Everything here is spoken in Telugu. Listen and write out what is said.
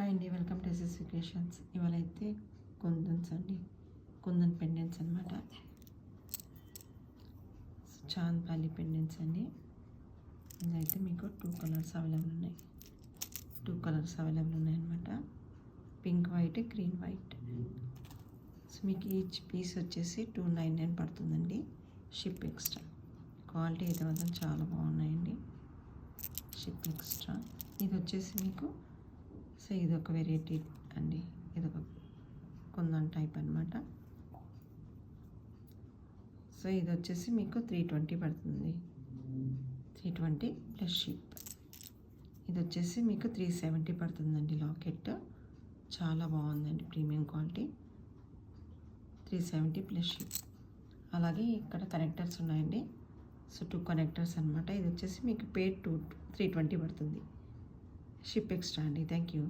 హాయ్ అండి, వెల్కమ్ టు ఎస్ఎస్వి క్రియేషన్స్. ఇవాళ అయితే కుందన్స్ అండి, కుందన్ పెండెంట్స్ అనమాట. చాంద్పాలి పెండెంట్స్ అండి. ఇదైతే మీకు టూ కలర్స్ అవైలబుల్ ఉన్నాయన్నమాట. Pink white, green white. So మీకు ఈచ్ పీస్ వచ్చేసి 299 పడుతుందండి, షిప్ ఎక్స్ట్రా. క్వాలిటీ అయితే మాత్రం చాలా బాగున్నాయండి, షిప్ ఎక్స్ట్రా. ఇది వచ్చేసి మీకు సో ఇదొక వెరైటీ అండి, ఇదొక కుందన్ టైప్ అనమాట. సో ఇది వచ్చేసి మీకు 320 పడుతుంది, 320 ప్లస్ షిప్. ఇది వచ్చేసి మీకు 370 పడుతుందండి లాకెట్. చాలా బాగుందండి, ప్రీమియం క్వాలిటీ, 370 ప్లస్ షిప్. అలాగే ఇక్కడ కనెక్టర్స్ ఉన్నాయండి. సో 2 కనెక్టర్స్ అనమాట. ఇది వచ్చేసి మీకు పేడ్ 320 పడుతుంది, షిప్ ఎక్స్ట్రా అండి. Thank you.